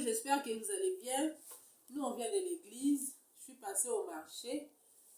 j'espère que vous allez bien. Nous, on vient de l'église. Je suis passée au marché.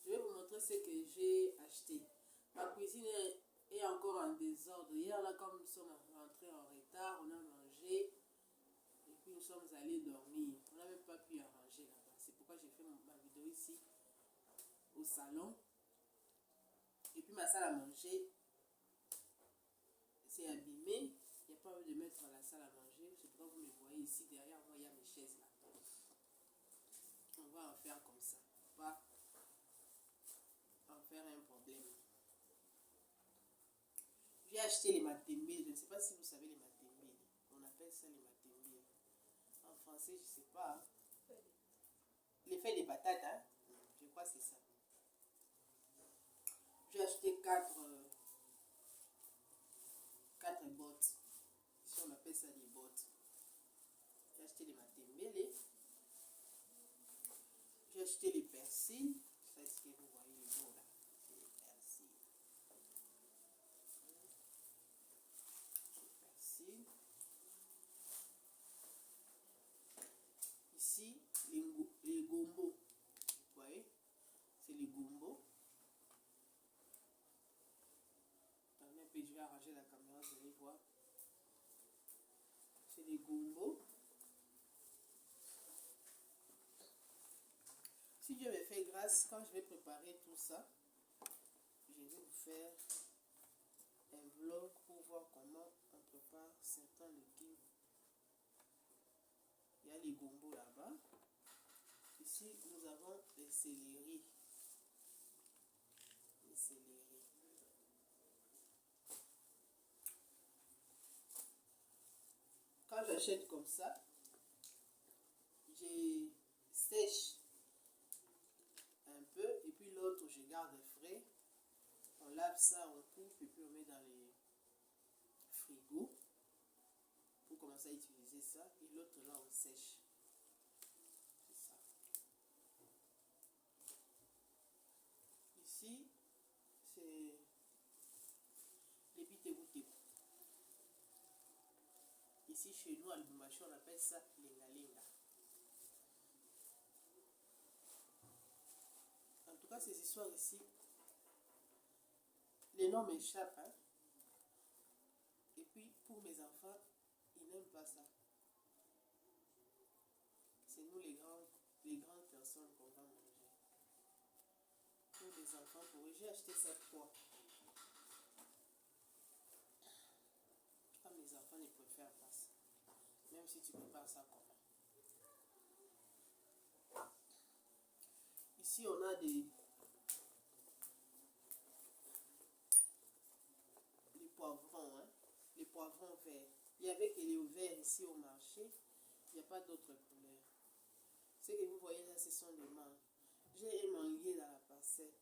Je vais vous montrer ce que j'ai acheté. Ma cuisine est encore en désordre. Hier, là, comme nous sommes rentrés en retard, on a mangé. Et puis, nous sommes allés dormir. On n'a même pas pu arranger là-bas. C'est pourquoi j'ai fait ma vidéo ici, au salon. Et puis, ma salle à manger, c'est abîmé. Il n'y a pas envie de mettre la salle à manger. C'est pourquoi vous me voyez ici. Derrière moi, il y a mes chaises là. On va en faire comme ça. Pas en faire un problème. J'ai acheté les matembele. Je ne sais pas si vous savez les matembele. On appelle ça les matembele. En français, je ne sais pas. Hein. Les feuilles de patates, hein? Je crois que c'est ça. J'ai acheté 4 bottes. Si on appelle ça des bottes. J'ai acheté les matembele. J'ai acheté les persils. C'est ce que vous voyez le beau là. C'est les persils. Les persils. Ici, les gombo. Vous voyez? C'est les gombo. Attendez un peu, je vais arranger la caméra, vous allez voir. C'est les gombo. Si Dieu me fait grâce, quand je vais préparer tout ça, je vais vous faire un vlog pour voir comment on prépare certains légumes. Il y a les gombo là-bas. Ici, nous avons les céleri. Les céleri. Quand j'achète comme ça, je sèche un peu et puis l'autre, je garde frais. On lave ça, on coupe et puis on met dans les frigos pour commencer à utiliser ça. Et l'autre là, on sèche. C'est ça. Ici, c'est les bitebouté. Ici, chez nous, à Lubumbashi, on appelle ça lenga-lenga. En tout cas, ces histoires ici, les noms m'échappent. Hein? Et puis, pour mes enfants, ils n'aiment pas ça. C'est nous, les grandes personnes, qu'on va manger. Pour les enfants, pour eux, j'ai acheté cette poire. Mes enfants ne préfèrent pas ça. Même si tu prépares ça comment. Ici, on a les poivrons. Hein? Les poivrons verts. Il y avait que les verts ici au marché. Il n'y a pas d'autres couleurs. Ce que vous voyez là, ce sont des mangues. J'ai un manguier dans la parcelle.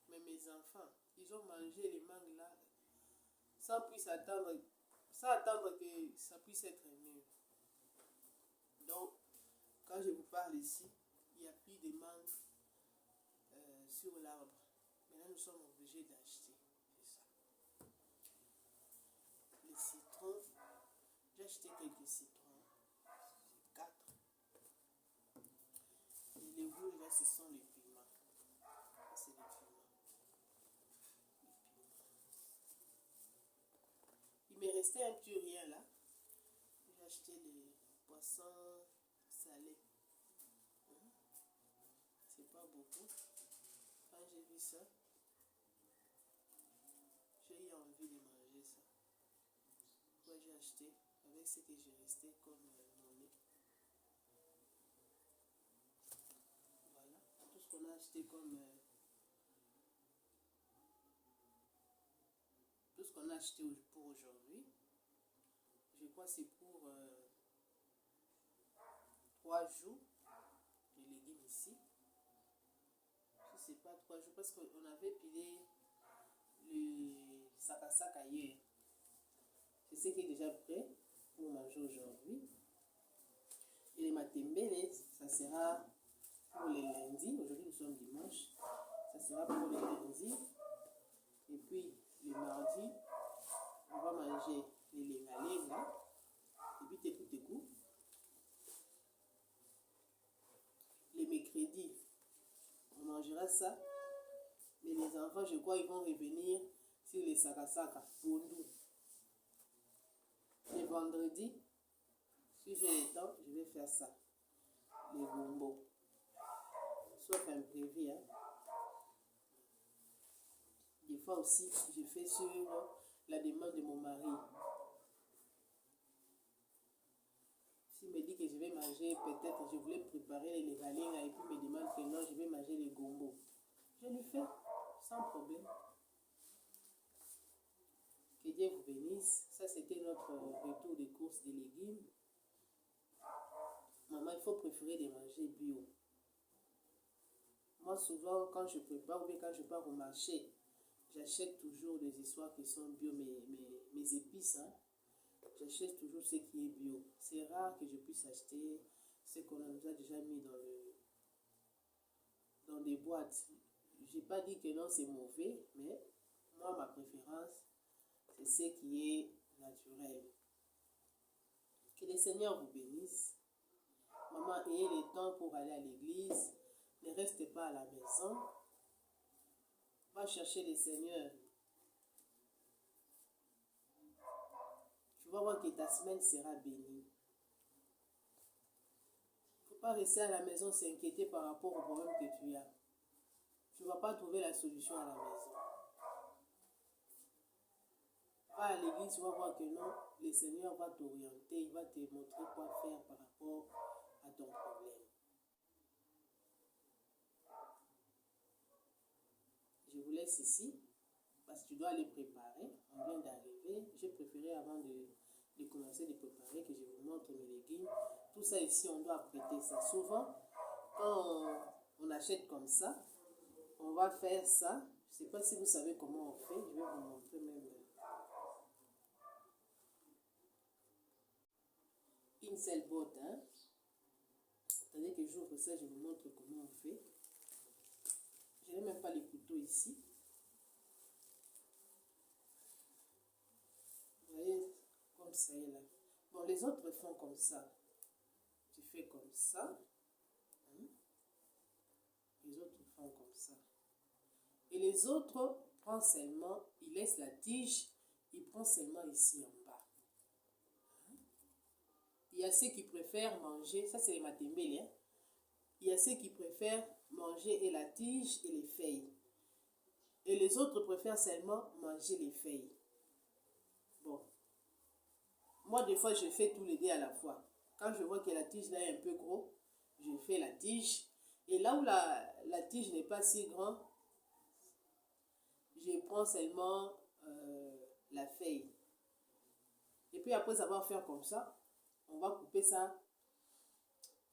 Mais mes enfants, ils ont mangé les mangues là sans attendre que ça puisse être mûr. Donc, quand je vous parle ici, il n'y a plus de mangues sur l'arbre. Maintenant, nous sommes obligés d'acheter. C'est ça. Les citrons, j'ai acheté quelques citrons. C'est 4. Et les rouges, là, ce sont les piments. C'est les piments. Il me restait un petit rien là. J'ai acheté les poissons salés. C'est pas beaucoup. Quand j'ai vu ça, j'ai eu envie de manger ça. Moi j'ai acheté avec ce que j'ai resté comme monnaie. Voilà, tout ce qu'on a acheté comme tout ce qu'on a acheté pour aujourd'hui. Je crois que c'est pour 3 jours de légumes ici. Je sais pas 3 jours parce qu'on avait pilé le sac à sac ailleurs. C'est ce qui est déjà prêt pour manger aujourd'hui. Et les matembele, ça sera pour les lundis. Aujourd'hui nous sommes dimanche. Ça sera pour les lundis. Et puis le mardi, on va manger les lenga-lenga. Et puis teku-teku. mercredi, on mangera ça. Mais les enfants, je crois, ils vont revenir sur les sakasaka, bondou. Le vendredi, si j'ai le temps, je vais faire ça. Les gombo. Sauf imprévu, hein. Des fois aussi, je fais sur la demande de mon mari. S'il me dit que je vais manger, peut-être je voulais préparer les galères et puis me demande que non, je vais manger les gombo. Je le fais sans problème. Que Dieu vous bénisse. Ça, c'était notre retour des courses de légumes. Maman, il faut préférer de manger bio. Moi, souvent, quand je prépare ou bien quand je pars au marché, j'achète toujours des histoires qui sont bio, mes épices. Hein. J'achète toujours ce qui est bio. C'est rare que je puisse acheter ce qu'on nous a déjà mis dans des boîtes. Je n'ai pas dit que non, c'est mauvais, mais moi, ma préférence, c'est ce qui est naturel. Que le Seigneur vous bénisse. Maman, ayez le temps pour aller à l'église. Ne restez pas à la maison. Va chercher le Seigneur. Tu vas voir que ta semaine sera bénie. Il ne faut pas rester à la maison s'inquiéter par rapport au problème que tu as. Tu ne vas pas trouver la solution à la maison. Va à l'église, tu vas voir que non, le Seigneur va t'orienter, il va te montrer quoi faire par rapport à ton problème. Je vous laisse ici, parce que tu dois aller préparer. On vient d'arriver. J'ai préféré avant de commencer de préparer que je vous montre mes légumes. Tout ça ici, on doit apprêter ça. Souvent, quand on achète comme ça, on va faire ça. Je ne sais pas si vous savez comment on fait. Je vais vous montrer même une seule botte. Hein. Attendez que j'ouvre ça, je vous montre comment on fait. Je n'ai même pas les couteaux ici. Vous voyez, comme ça est là. Bon, les autres font comme ça. Tu fais comme ça. Hein? Les autres font comme ça. Et les autres prennent seulement, ils laissent la tige, ils prennent seulement ici en bas. Hein? Il y a ceux qui préfèrent manger, ça c'est les matembele, hein? Il y a ceux qui préfèrent manger et la tige et les feuilles. Et les autres préfèrent seulement manger les feuilles. Bon. Moi, des fois, je fais tous les deux à la fois. Quand je vois que la tige là est un peu gros, je fais la tige. Et là où la tige n'est pas si grande, je prends seulement la feuille. Et puis après avoir fait comme ça, on va couper ça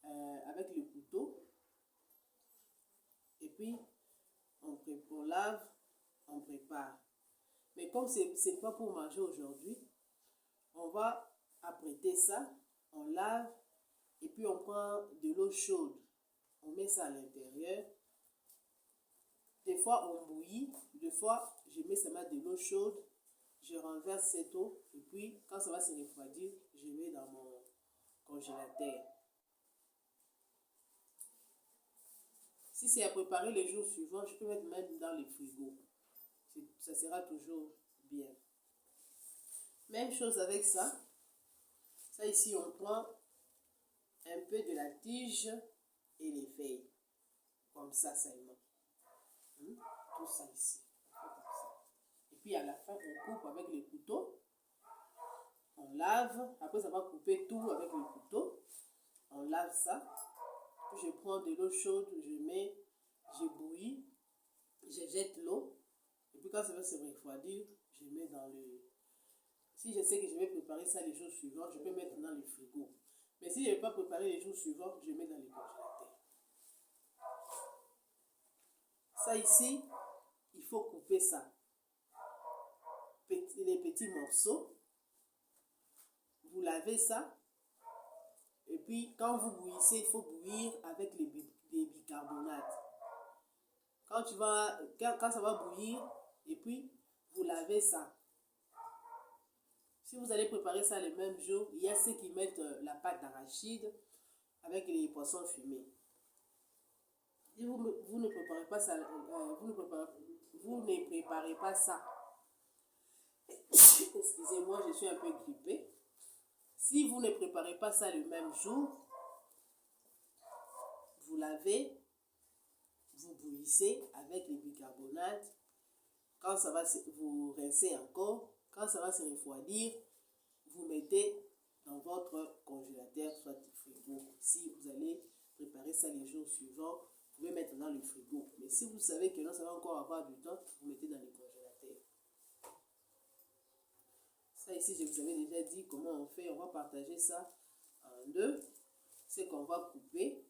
avec le couteau. Et puis, on lave, on prépare. Mais comme ce n'est pas pour manger aujourd'hui, on va apprêter ça, on lave, et puis on prend de l'eau chaude. On met ça à l'intérieur. Des fois, on bouillit. Des fois, je mets seulement de l'eau chaude. Je renverse cette eau. Et puis, quand ça va se refroidir, je mets dans mon congélateur. Si c'est à préparer les jours suivants, je peux mettre même dans le frigo. Ça sera toujours bien. Même chose avec ça. Ça ici, on prend un peu de la tige et les feuilles. Comme ça seulement. Tout ça ici. On fait comme ça. Et puis à la fin, on coupe avec le couteau. On lave. Après avoir coupé tout avec le couteau, on lave ça. Puis je prends de l'eau chaude, je bouillis, je jette l'eau. Et puis quand ça va se refroidir, je mets dans le... Si je sais que je vais préparer ça les jours suivants, je peux mettre dans le frigo. Mais si je ne vais pas préparer les jours suivants, je mets dans le congélateur. Ça ici, il faut couper ça. Les petits morceaux. Vous lavez ça. Et puis, quand vous bouillissez, il faut bouillir avec des bicarbonates. Quand ça va bouillir, et puis, vous lavez ça. Si vous allez préparer ça le même jour, il y a ceux qui mettent la pâte d'arachide avec les poissons fumés. Si vous ne préparez pas ça, vous ne préparez pas ça. Excusez-moi, je suis un peu grippée. Si vous ne préparez pas ça le même jour, vous lavez, vous bouillissez avec le bicarbonate. Quand ça va, vous rincez encore. Quand ça va se refroidir, vous mettez dans votre congélateur, soit du frigo. Si vous allez préparer ça les jours suivants, vous pouvez mettre dans le frigo. Mais si vous savez que non, ça va encore avoir du temps, vous mettez dans le congélateur. Ça ici, je vous avais déjà dit comment on fait. On va partager ça en deux. C'est qu'on va couper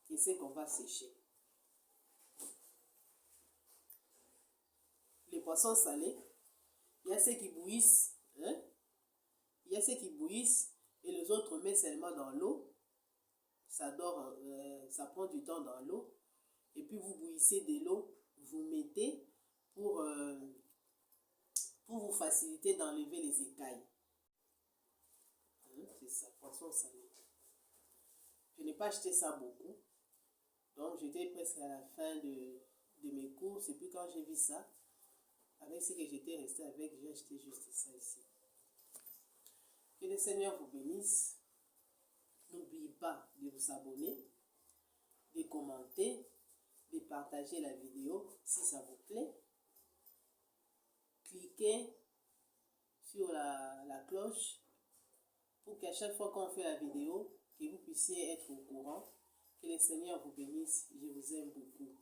et c'est qu'on va sécher. Les poissons salés, il y a ceux qui bouillissent, hein? Il y a ceux qui bouillissent et les autres mettent seulement dans l'eau. Ça dort, ça prend du temps dans l'eau. Et puis vous bouillissez de l'eau, vous mettez pour vous faciliter d'enlever les écailles. C'est ça, poisson salé. Je n'ai pas acheté ça beaucoup. Donc j'étais presque à la fin de mes courses. Et puis quand j'ai vu ça, avec ce que j'étais resté avec, j'ai acheté juste ça ici. Que le Seigneur vous bénisse. N'oubliez pas de vous abonner, de commenter, de partager la vidéo si ça vous plaît. Cliquez sur la cloche pour qu'à chaque fois qu'on fait la vidéo, que vous puissiez être au courant. Que le Seigneur vous bénisse. Je vous aime beaucoup.